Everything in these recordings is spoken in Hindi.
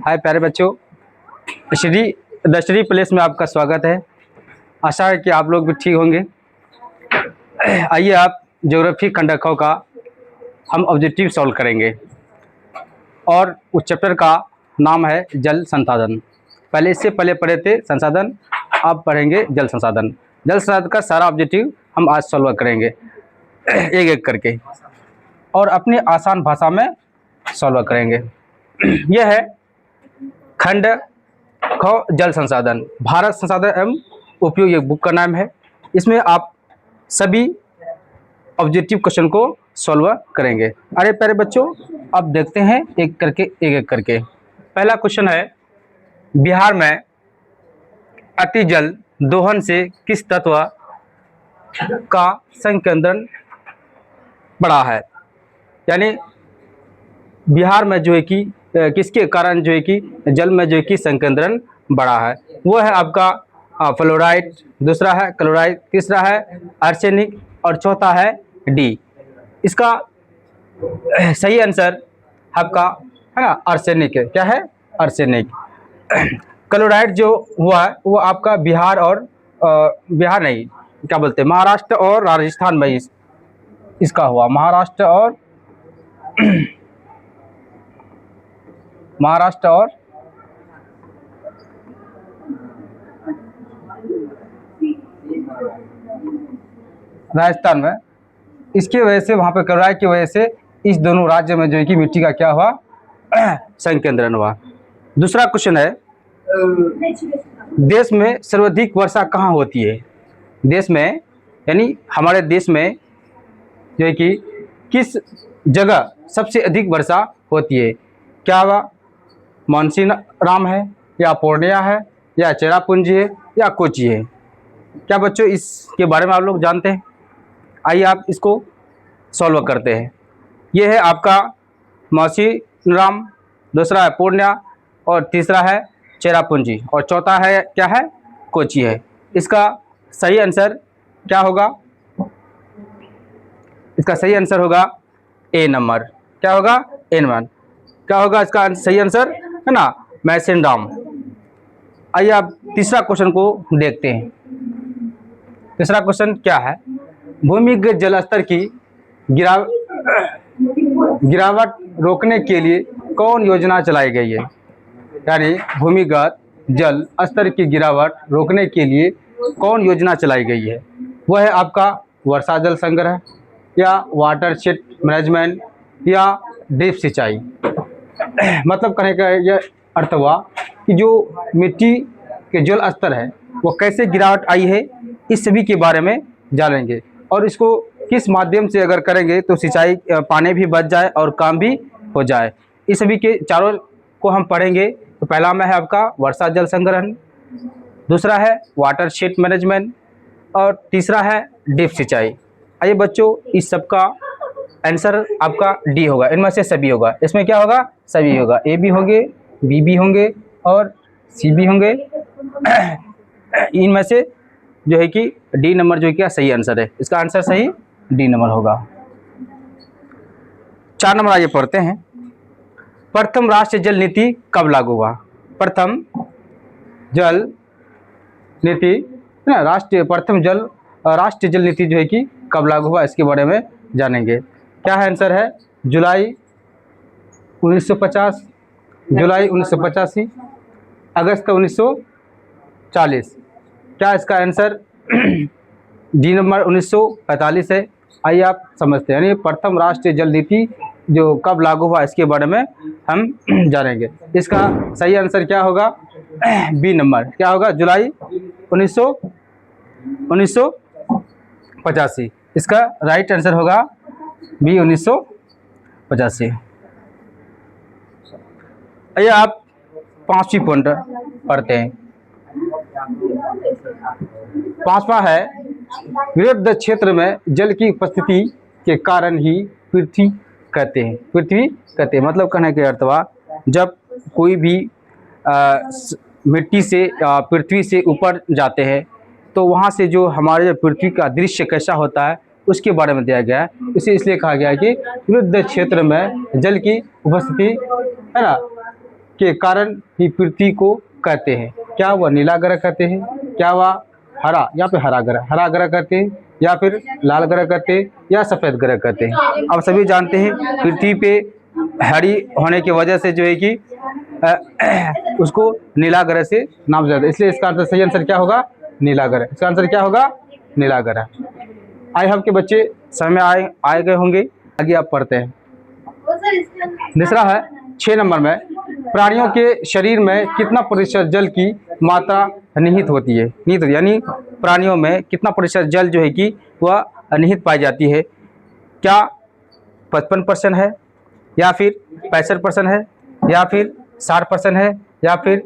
हाय प्यारे बच्चों, द श्री प्लेस में आपका स्वागत है। आशा है कि आप लोग भी ठीक होंगे। आइए आप ज्योग्राफी खंड ख का हम ऑब्जेक्टिव सॉल्व करेंगे और उस चैप्टर का नाम है जल संसाधन। पहले इससे पहले पढ़े थे संसाधन, अब पढ़ेंगे जल संसाधन। जल संसाधन का सारा ऑब्जेक्टिव हम आज सॉल्व करेंगे एक एक करके और अपनी आसान भाषा में सॉल्व करेंगे। यह है खंड ख जल संसाधन, भारत संसाधन एवं उपयोग, ये बुक का नाम है। इसमें आप सभी ऑब्जेक्टिव क्वेश्चन को सॉल्व करेंगे। अरे प्यारे बच्चों, अब देखते हैं एक एक करके। पहला क्वेश्चन है, बिहार में अति जल दोहन से किस तत्व का संकेंद्रण बढ़ा है? यानी बिहार में जो है कि किसके कारण जो है कि जल में जो है कि संकेंद्रण बढ़ा है? वो है आपका फ्लोराइड, दूसरा है क्लोराइड, तीसरा है आर्सेनिक और चौथा है डी। इसका सही आंसर आपका है ना आर्सेनिक है। क्या है? आर्सेनिक। क्लोराइड जो हुआ है वो आपका बिहार और बिहार नहीं, क्या बोलते हैं, महाराष्ट्र और राजस्थान में इसका हुआ। महाराष्ट्र और राजस्थान में, इसकी वजह से वहाँ पे क्लोराइड की वजह से इस दोनों राज्य में जो है कि मिट्टी का क्या हुआ संकेंद्रण हुआ। दूसरा क्वेश्चन है, देश में सर्वाधिक वर्षा कहाँ होती है? देश में यानी हमारे देश में जो है कि किस जगह सबसे अधिक वर्षा होती है? क्या वह मानसीराम है या पूर्णिया है या चेरापूंजी है या कोची है? क्या बच्चों इसके बारे में आप लोग जानते हैं? आइए आप इसको सॉल्व करते हैं। ये है आपका मानसीराम, दूसरा है पूर्णिया और तीसरा है चेरापूंजी और चौथा है क्या है? कोची है। इसका सही आंसर क्या होगा? इसका सही आंसर होगा ए नंबर। क्या होगा? ए नंबर। क्या होगा इसका सही आंसर? है ना, मैसेंडाम। आइए आप तीसरा क्वेश्चन को देखते हैं। तीसरा क्वेश्चन क्या है, भूमिगत जल स्तर की गिरावट रोकने के लिए कौन योजना चलाई गई है? यानी भूमिगत जल स्तर की गिरावट रोकने के लिए कौन योजना चलाई गई है? वह है आपका वर्षा जल संग्रह या वाटरशेड मैनेजमेंट या ड्रिप सिंचाई। मतलब कहने का यह अर्थ हुआ कि जो मिट्टी के जल स्तर है वो कैसे गिरावट आई है, इस सभी के बारे में जानेंगे और इसको किस माध्यम से अगर करेंगे तो सिंचाई पानी भी बच जाए और काम भी हो जाए। इस सभी के चारों को हम पढ़ेंगे। तो पहला में है आपका वर्षा जल संग्रहण, दूसरा है वाटरशेड मैनेजमेंट और तीसरा है ड्रिप सिंचाई। आइए बच्चों, इस सब का आंसर आपका डी होगा। इनमें से सभी होगा। इसमें क्या होगा? सभी होगा। ए भी होंगे, बी भी होंगे और सी भी होंगे। इनमें से जो है कि डी नंबर जो है क्या सही आंसर है। इसका आंसर सही डी नंबर होगा। 4 नंबर आइए पढ़ते हैं। प्रथम राष्ट्रीय जल नीति कब लागू हुआ? प्रथम जल नीति ना, प्रथम राष्ट्रीय जल नीति जो है कि कब लागू हुआ, इसके बारे में जानेंगे। क्या है आंसर है? जुलाई 1950, जुलाई 1985, अगस्त 1940। क्या इसका आंसर डी नंबर 1945 है? आइए आप समझते हैं। यानी प्रथम राष्ट्रीय जल नीति जो कब लागू हुआ इसके बारे में हम जानेंगे। इसका सही आंसर क्या होगा? B number. क्या होगा? जुलाई 1985। इसका राइट आंसर होगा बी 1985। आइए आप 5वीं पॉइंट पढ़ते हैं। 5वां है, विरुद्ध क्षेत्र में जल की उपस्थिति के कारण ही पृथ्वी कहते हैं। पृथ्वी कहते हैं मतलब कहने के अर्थ हुआ, जब कोई भी मिट्टी से पृथ्वी से ऊपर जाते हैं तो वहाँ से जो हमारे पृथ्वी का दृश्य कैसा होता है उसके बारे में दिया गया है। इसे इसलिए कहा गया है कि विरुद्ध क्षेत्र में जल की उपस्थिति है ना, के कारण ही पृथ्वी को कहते हैं? क्या वह नीला ग्रह कहते हैं, क्या वह हरा या फिर हरा ग्रह कहते हैं, या फिर लाल ग्रह कहते हैं, या सफ़ेद ग्रह कहते हैं? अब सभी जानते हैं पृथ्वी पे हरी होने की वजह से जो है कि उसको नीला ग्रह से नाम जाता है, इसलिए इसका आंसर सही आंसर क्या होगा? नीला ग्रह। इसका आंसर क्या होगा? नीला ग्रह। आई होप के बच्चे समय आए गए होंगे। आगे आप पढ़ते हैं। दूसरा है 6 नंबर में, प्राणियों के शरीर में कितना प्रतिशत जल की मात्रा निहित होती है? निहित यानी प्राणियों में कितना प्रतिशत जल जो है कि वह निहित पाई जाती है? क्या 55% है, या फिर 65% है, या फिर 60% है, या फिर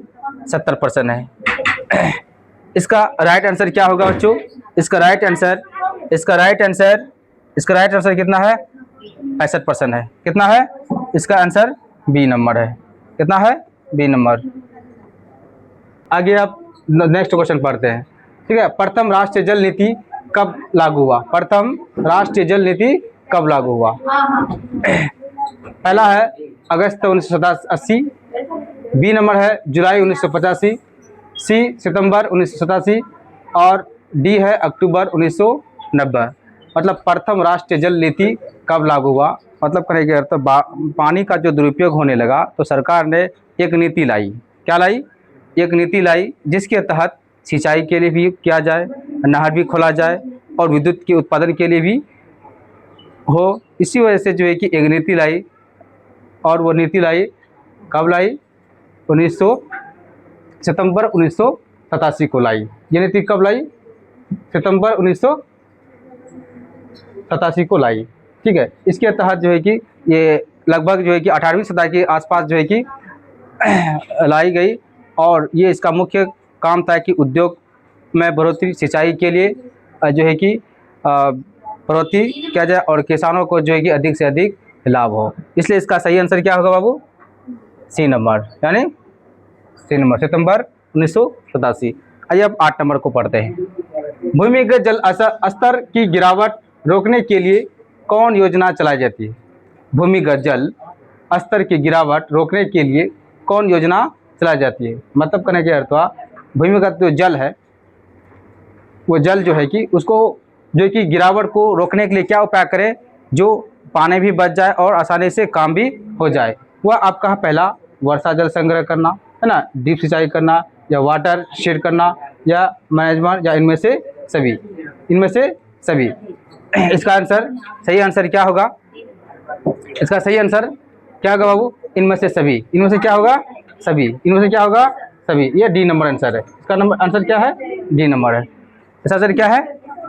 70% है? इसका राइट आंसर क्या होगा बच्चों? इसका राइट आंसर कितना है? 65% है। कितना है? इसका आंसर बी नंबर है। कितना है? B number. आगे आप नेक्स्ट क्वेश्चन पढ़ते हैं। ठीक है, प्रथम राष्ट्रीय जल नीति कब लागू हुआ? प्रथम राष्ट्रीय जल नीति कब लागू हुआ? पहला है अगस्त 1987, बी नंबर है जुलाई 1985, सी सितंबर 1987 और डी है अक्टूबर 1990। मतलब प्रथम राष्ट्रीय जल नीति कब लागू हुआ? मतलब कहने के अर्थ पानी का जो दुरुपयोग होने लगा तो सरकार ने एक नीति लाई। क्या लाई? एक नीति लाई जिसके तहत सिंचाई के लिए भी किया जाए, नहर भी खोला जाए और विद्युत के उत्पादन के लिए भी हो। इसी वजह से जो है कि एक नीति लाई, और वो नीति लाई कब लाई? सितंबर 1987 को लाई। ये नीति कब लाई? सितंबर 1987 को लाई। ठीक है, इसके तहत जो है कि ये लगभग जो है कि 18वीं सदी के आसपास जो है कि लाई गई, और ये इसका मुख्य काम था कि उद्योग में बढ़ोतरी, सिंचाई के लिए जो है कि बढ़ोतरी किया जाए और किसानों को जो है कि अधिक से अधिक लाभ हो। इसलिए इसका सही आंसर क्या होगा बाबू? सी नंबर, यानी सी नंबर, सितंबर 1987। आइए अब 8 नंबर को पढ़ते हैं। भूमिगत जल स्तर की गिरावट रोकने के लिए कौन योजना चलाई जाती है? भूमिगत जल स्तर की गिरावट रोकने के लिए कौन योजना चलाई जाती है? मतलब कहने के अर्थ हुआ भूमिगत जो जल है, वो जल जो है कि उसको जो कि गिरावट को रोकने के लिए क्या उपाय करें जो पानी भी बच जाए और आसानी से काम भी हो जाए। वह आपका पहला वर्षा जल संग्रह करना है ना, ड्रिप सिंचाई करना, या वाटर शेड करना, या मैनेजमेंट, या इनमें से सभी। इसका आंसर सही आंसर क्या होगा? इसका सही आंसर क्या होगा बाबू? इनमें से सभी। इनमें से क्या होगा? सभी। इनमें से क्या होगा? सभी। ये डी नंबर आंसर है। इसका आंसर क्या है? डी नंबर है। इसका आंसर क्या है?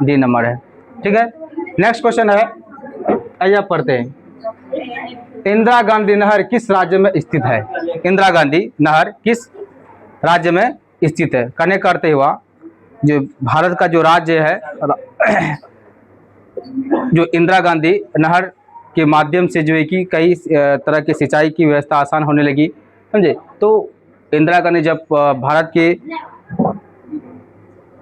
डी नंबर है। ठीक है, नेक्स्ट क्वेश्चन है, आइए आप पढ़ते हैं। इंदिरा गांधी नहर किस राज्य में स्थित है? इंदिरा गांधी नहर किस राज्य में स्थित है? कहने का अर्थ हुआ जो भारत का जो राज्य है, जो इंदिरा गांधी नहर के माध्यम से जो है कि कई तरह की सिंचाई की व्यवस्था आसान होने लगी, समझे। तो इंदिरा गांधी जब भारत के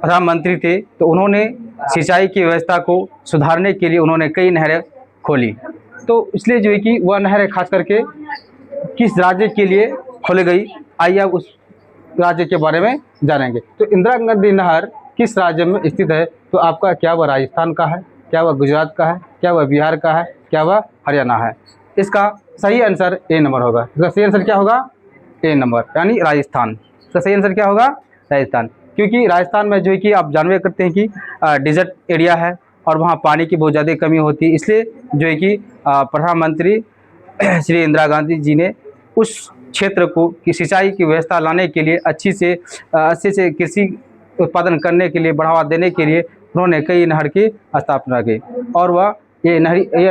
प्रधानमंत्री थे तो उन्होंने सिंचाई की व्यवस्था को सुधारने के लिए उन्होंने कई नहरें खोली। तो इसलिए जो है कि वह नहरें खास करके किस राज्य के लिए खोली गई, आइए अब उस राज्य के बारे में जानेंगे। तो इंदिरा गांधी नहर किस राज्य में स्थित है? तो आपका क्या वह राजस्थान का है, क्या वह गुजरात का है, क्या वह बिहार का है, क्या वह हरियाणा है? इसका सही आंसर ए नंबर होगा। इसका सही आंसर क्या होगा? ए नंबर, यानी राजस्थान। इसका सही आंसर क्या होगा? राजस्थान। क्योंकि राजस्थान में जो है कि आप जानवे करते हैं कि डिजर्ट एरिया है और वहाँ पानी की बहुत ज़्यादा कमी होती है, इसलिए जो है कि प्रधानमंत्री श्री इंदिरा गांधी जी ने उस क्षेत्र को की सिंचाई की व्यवस्था लाने के लिए अच्छे से कृषि उत्पादन करने के लिए बढ़ावा देने के लिए उन्होंने कई नहर की स्थापना की, और वह ये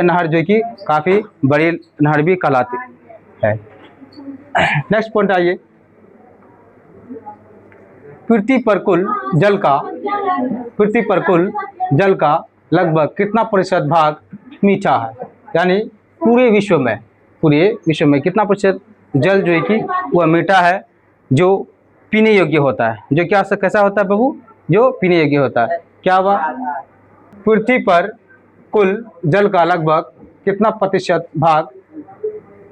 नहर जो कि काफ़ी बड़ी नहर भी कहलाती है। नेक्स्ट पॉइंट आइए, पृथ्वी पर कुल जल का लगभग कितना प्रतिशत भाग मीठा है? यानी पूरे विश्व में कितना प्रतिशत जल जो है कि वह मीठा है, जो पीने योग्य होता है, जो क्या कैसा होता है बाबू? जो पीने योग्य होता है। क्या वह पृथ्वी पर कुल जल का लगभग कितना प्रतिशत भाग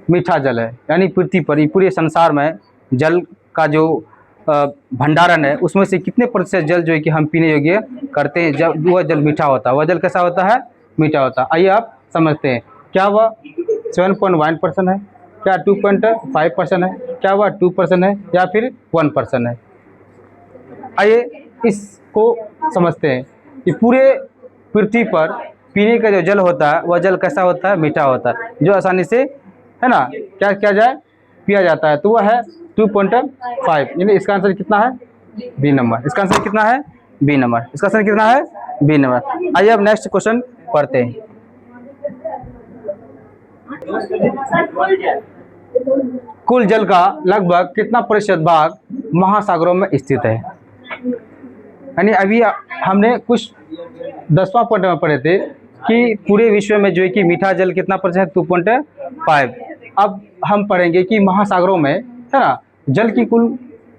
मीठा जल है, यानी पृथ्वी पर पूरे संसार में जल का जो भंडारण है उसमें से कितने प्रतिशत जल जो है कि हम पीने योग्य करते हैं, जब वह जल मीठा होता है। वह जल कैसा होता है? मीठा होता है। आइए आप समझते हैं, क्या वह 7.1% है, क्या 2.5% है, क्या वह 2% है, या फिर 1% है। आइए इसको समझते हैं कि पूरे पृथ्वी पर पीने का जो जल होता है वह जल कैसा होता है? मीठा होता है, जो आसानी से है ना क्या किया जाए? पिया जाता है। तो वह है 2.5, यानी इसका आंसर कितना है? B number. इसका आंसर कितना है? B number. इसका आंसर कितना है? B number. आइए अब नेक्स्ट क्वेश्चन पढ़ते हैं। कुल जल का लगभग कितना प्रतिशत भाग महासागरों में स्थित है? यानी अभी हमने कुछ 10वां पॉइंट में पढ़े थे कि पूरे विश्व में जो है कि मीठा जल कितना प्रतिशत? 2.5। अब हम पढ़ेंगे कि महासागरों में है ना जल की कुल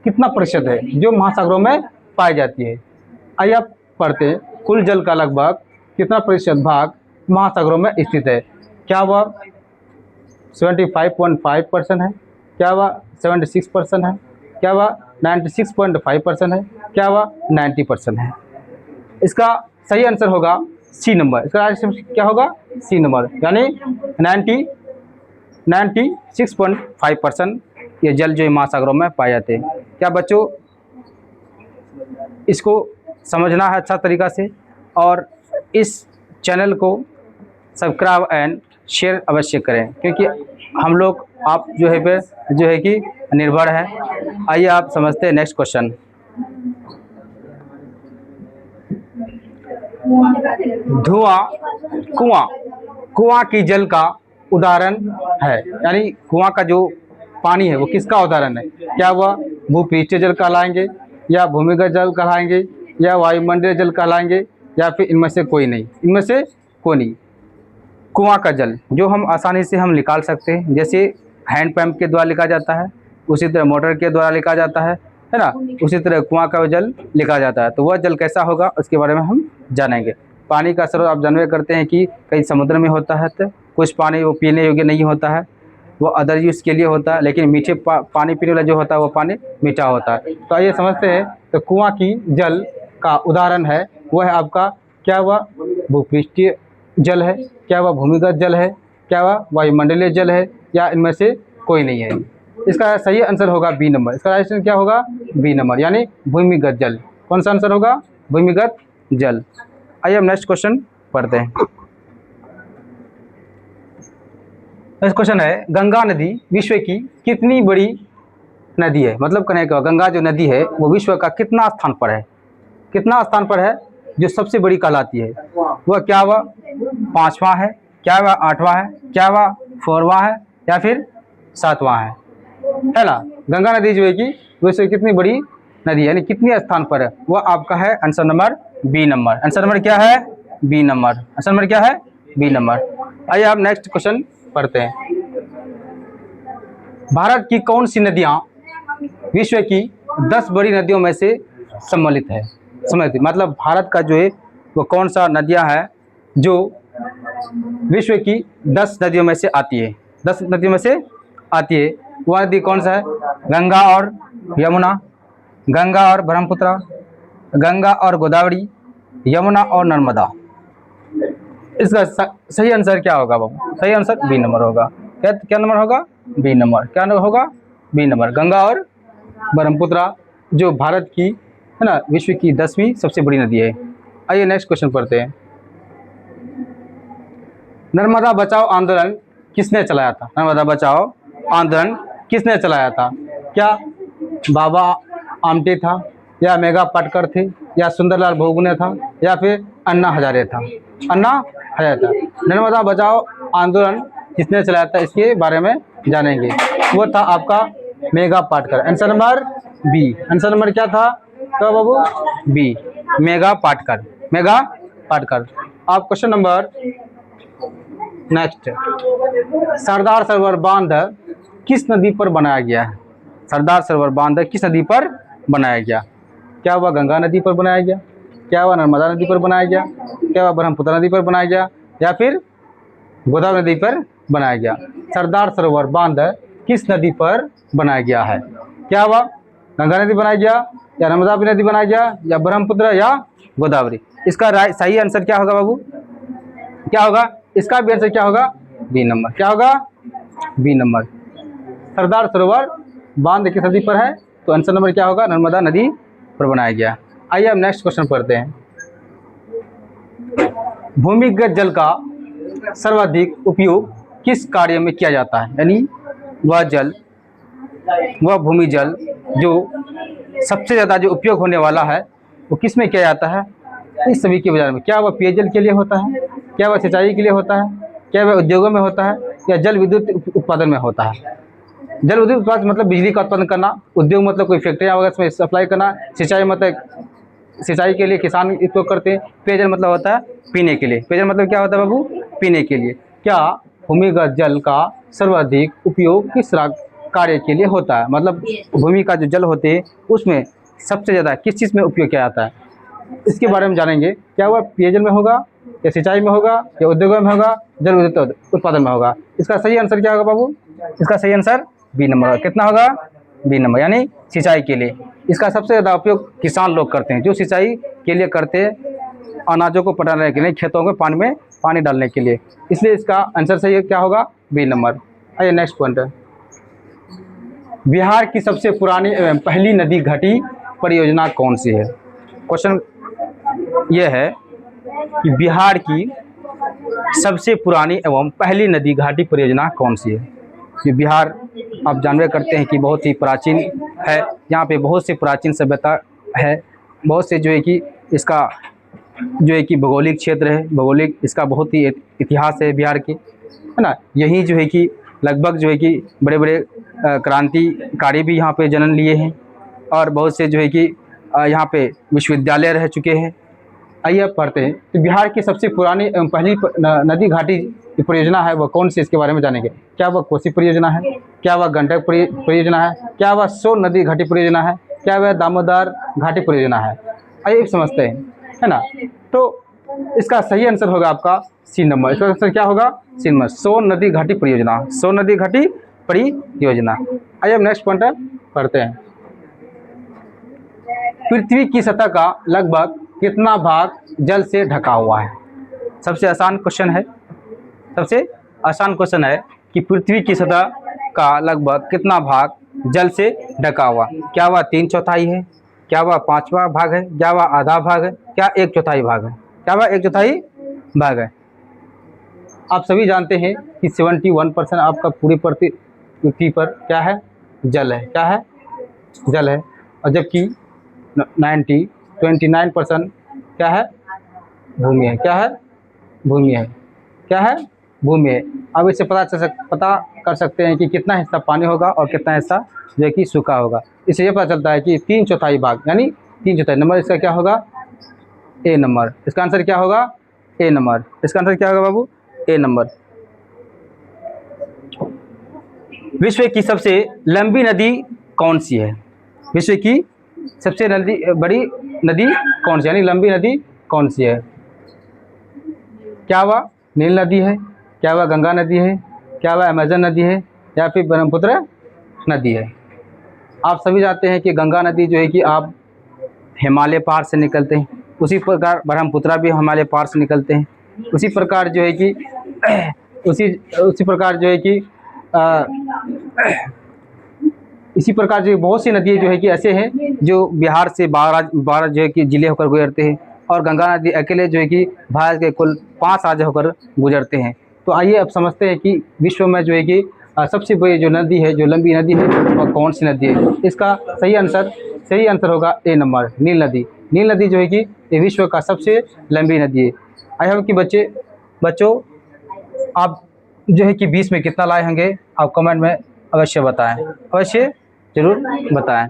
कितना प्रतिशत है जो महासागरों में पाई जाती है। आइए आप पढ़ते हैं, कुल जल का लगभग कितना प्रतिशत भाग महासागरों में स्थित है? क्या वह 75.5% है, क्या वह 76% है, क्या वह 96.5% है, क्या वह 90% है? इसका सही आंसर होगा सी नंबर। इसका आंसर क्या होगा? सी नंबर, यानी 96.5% ये जल जो महासागरों में पाए जाते हैं। क्या बच्चों इसको समझना है अच्छा तरीका से, और इस चैनल को सब्सक्राइब एंड शेयर अवश्य करें, क्योंकि हम लोग आप जो है कि निर्भर है। आइए आप समझते हैं नेक्स्ट क्वेश्चन। कुआं की जल का उदाहरण है, यानी कुआं का जो पानी है वो किसका उदाहरण है? क्या वह भूपृष्ठीय जल कहलाएंगे, या भूमिगत जल कहलाएंगे, या वायुमंडलीय जल कहलाएंगे, या फिर इनमें से कोई नहीं? इनमें से कोई नहीं। कुआं का जल जो हम आसानी से हम निकाल सकते हैं, जैसे हैंड पंप के द्वारा लिखा जाता है, उसी तरह मोटर के द्वारा लिखा जाता है ना, उसी तरह कुआं का जल लिखा जाता है। तो वह जल कैसा होगा उसके बारे में हम जानेंगे। पानी का स्रोत आप जानवे करते हैं कि कई समुद्र में होता है, तो कुछ पानी वो पीने योग्य नहीं होता है, वो अदर यूज़ के लिए होता है, लेकिन मीठे पानी पीने वाला जो होता है वो पानी मीठा होता है। तो आइए समझते हैं, तो कुआं की जल का उदाहरण है वह है आपका, क्या वह भूपृष्ठीय जल है, क्या वह भूमिगत जल है, क्या वह वायुमंडलीय जल है, या इनमें से कोई नहीं है? इसका सही आंसर होगा बी नंबर। इसका आंसर क्या होगा? बी नंबर, यानी भूमिगत जल। कौन सा आंसर होगा? भूमिगत जल। आइए हम नेक्स्ट क्वेश्चन पढ़ते हैं। नेक्स्ट क्वेश्चन है, गंगा नदी विश्व की कितनी बड़ी नदी है? मतलब कहने का गंगा जो नदी है वो विश्व का कितना स्थान पर है? कितना स्थान पर है जो सबसे बड़ी कहलाती है? वह क्या वह 5वां है, क्या वह 8वां है, क्या वह 4वां है, या फिर 7वां है? है ना, गंगा नदी जो है कि विश्व की कितनी बड़ी नदी है, यानी कितने स्थान पर है? वह आपका है answer number B number. Answer number क्या है? B number. आंसर नंबर क्या है? B number. आइए आप नेक्स्ट क्वेश्चन पढ़ते हैं। भारत की कौन सी नदियां विश्व की 10 बड़ी नदियों में से सम्मिलित है? मतलब भारत का जो है वो कौन सा नदियां है जो विश्व की 10 नदियों में से आती है? 10 नदियों में से आती है। वह नदी कौन सा है? गंगा और यमुना, गंगा और ब्रह्मपुत्र, गंगा और गोदावरी, यमुना और नर्मदा। इसका सही आंसर क्या होगा बाबू? सही आंसर बी नंबर होगा। क्या नंबर होगा? B number. क्या नंबर होगा? B number. गंगा और ब्रह्मपुत्र जो भारत की है ना विश्व की 10वीं सबसे बड़ी नदी है। आइए नेक्स्ट क्वेश्चन पढ़ते हैं। नर्मदा बचाओ आंदोलन किसने चलाया था? नर्मदा बचाओ आंदोलन किसने चलाया था? क्या बाबा आमटे था, या मेघा पाटकर थे, या सुंदरलाल बहुगुणे था, या फिर अन्ना हजारे था? अन्ना हजारे था। नर्मदा बचाओ आंदोलन किसने चलाया था इसके बारे में जानेंगे। वो था आपका Megha Patkar. Answer number B. Answer number क्या था तो बाबू? बी, मेघा पाटकर। मेघा पाटकर। आप question number next, Sardar Sarovar बांध किस नदी पर बनाया गया है? सरदार सरोवर बांध किस नदी पर बनाया गया? क्या वह गंगा नदी पर बनाया गया, क्या वह नर्मदा नदी पर बनाया गया, क्या वह ब्रह्मपुत्र नदी पर बनाया गया, या फिर गोदावरी नदी पर बनाया गया? सरदार सरोवर बांध किस नदी पर बनाया गया है? क्या हुआ? गंगा नदी बनाया गया, या नर्मदा नदी बनाया गया, या ब्रह्मपुत्र, या गोदावरी? इसका सही आंसर क्या होगा बाबू? क्या होगा? इसका भी आंसर क्या होगा? B number. क्या होगा? B number. सरदार सरोवर बांध किस नदी पर है? तो आंसर नंबर क्या होगा? नर्मदा नदी पर बनाया गया। आइए हम नेक्स्ट क्वेश्चन पढ़ते हैं। भूमिगत जल का सर्वाधिक उपयोग किस कार्य में किया जाता है? यानी वह भूमि जल जो सबसे ज़्यादा जो उपयोग होने वाला है वो किस में किया जाता है? इस सभी के बाजार में। क्या वह पेयजल के लिए होता है? क्या वह सिंचाई के लिए होता है? क्या वह उद्योगों में होता है? या जल विद्युत उत्पादन में होता है? जल विद्युत उत्पादन मतलब बिजली का उत्पादन करना, उद्योग मतलब कोई फैक्ट्रियाँ वगैरह में सप्लाई करना, सिंचाई मतलब सिंचाई के लिए किसान उपयोग करते हैं, पेयजल मतलब होता है पीने के लिए। पेयजल मतलब क्या होता है बाबू? पीने के लिए। क्या भूमिगत जल का सर्वाधिक उपयोग किस कार्य के लिए होता है? मतलब भूमि का जो जल होते हैं उसमें सबसे ज़्यादा किस चीज़ में उपयोग किया जाता है, इसके बारे में जानेंगे। क्या वह पेयजल में होगा, या सिंचाई में होगा, या उद्योगों में होगा, जल विद्युत उत्पादन में होगा? इसका सही आंसर क्या होगा बाबू? इसका सही आंसर बी नंबर। कितना होगा? बी नंबर, यानी सिंचाई के लिए। इसका सबसे ज़्यादा उपयोग किसान लोग करते हैं, जो सिंचाई के लिए करते हैं, अनाजों को पटाने के लिए, खेतों में पानी डालने के लिए। इसलिए इसका आंसर सही क्या होगा? B number. आइए नेक्स्ट पॉइंट है। बिहार की सबसे पुरानी एवं पहली नदी घाटी परियोजना कौन सी है? क्वेश्चन यह है कि बिहार की सबसे पुरानी एवं पहली नदी घाटी परियोजना कौन सी है? ये बिहार आप जानवे करते हैं कि बहुत ही प्राचीन है, यहाँ पे बहुत सी प्राचीन सभ्यता है, बहुत से जो है कि इसका जो है कि भौगोलिक क्षेत्र है, भौगोलिक इसका बहुत ही इतिहास है बिहार की, है ना। यही जो है कि लगभग जो है कि बड़े बड़े क्रांतिकारी भी यहाँ पे जन्म लिए हैं, और बहुत से जो है कि यहाँ पे विश्वविद्यालय रह चुके हैं। आइए अब पढ़ते हैं। तो बिहार की सबसे पुरानी एवं पहली नदी घाटी परियोजना है वह कौन सी, इसके बारे में जानेंगे। क्या वह कोसी परियोजना है? क्या वह गंडक परियोजना है? क्या वह सोन नदी घाटी परियोजना है? क्या वह दामोदर घाटी परियोजना है? आइए समझते हैं, है ना। तो इसका सही आंसर होगा आपका सी नंबर। इसका आंसर क्या होगा? सी नंबर, सोन नदी घाटी परियोजना, सोन नदी घाटी परियोजना। आइए अब नेक्स्ट पॉइंट पढ़ते हैं। पृथ्वी की सतह का लगभग कितना भाग जल से ढका हुआ है? सबसे आसान क्वेश्चन है, सबसे आसान क्वेश्चन है कि पृथ्वी की सतह का लगभग कितना भाग जल से ढका हुआ? क्या वह 3/4 है? क्या वह 5वां भाग है? क्या वह आधा भाग है? क्या 1/4 भाग है? क्या वह 1/4 भाग है? आप सभी जानते हैं कि 71% आपका पूरी पृथ्वी पर क्या है? जल है। क्या है? जल है। और जबकि 29% क्या है? भूमि है। क्या है? भूमि है। क्या है? भूमि है। अब इससे पता कर सकते हैं कि कितना हिस्सा पानी होगा और कितना हिस्सा जो है कि सूखा होगा। इससे ये पता चलता है कि 3/4 भाग, यानी 3/4 नंबर। इसका क्या होगा? ए नंबर। इसका आंसर क्या होगा? ए नंबर। इसका आंसर क्या होगा बाबू? ए नंबर। विश्व की सबसे लंबी नदी कौन सी है? विश्व की सबसे बड़ी नदी कौन सी, यानी लंबी नदी कौन सी है? क्या वह नील नदी है? क्या वह गंगा नदी है? क्या वह अमेजन नदी है? या फिर ब्रह्मपुत्र नदी है? आप सभी जानते हैं कि गंगा नदी जो है कि आप हिमालय पहाड़ से निकलते हैं, उसी प्रकार ब्रह्मपुत्र भी हिमालय पहाड़ से निकलते हैं। उसी प्रकार जो है कि उसी प्रकार जो है कि इसी प्रकार जो बहुत सी नदियाँ जो है कि ऐसे हैं जो बिहार से 12 जो है कि जिले होकर गुजरते हैं, और गंगा नदी अकेले जो है कि भारत के कुल 5 राज्य होकर गुजरते हैं। तो आइए अब समझते हैं कि विश्व में जो है कि सबसे बड़ी जो नदी है, जो लंबी नदी है, वह कौन सी नदी है? इसका सही आंसर होगा ए नंबर, नील नदी। नील नदी जो है कि ये विश्व का सबसे लंबी नदी है। आई होप कि बच्चों आप जो है कि 20 में कितना लाए होंगे, आप कमेंट में अवश्य बताएं, अवश्य जरूर बताएं।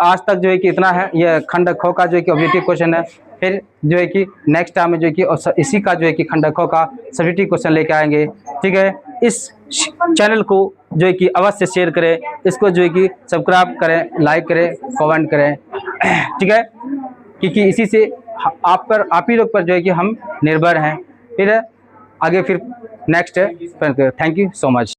आज तक जो है कि इतना है, यह खंड ख का जो है कि ऑब्जेक्टिव क्वेश्चन है। फिर जो है कि नेक्स्ट टाइम में जो है कि इसी का जो है कि खंड ख का सब्जेक्टिव क्वेश्चन लेके आएंगे। ठीक है, इस चैनल को जो है कि अवश्य शेयर करें, इसको जो है कि सब्सक्राइब करें, लाइक करें, कमेंट करें। ठीक है, क्योंकि इसी से आप ही लोग पर जो है कि हम निर्भर हैं। फिर आगे फिर नेक्स्ट है। Thank you so much.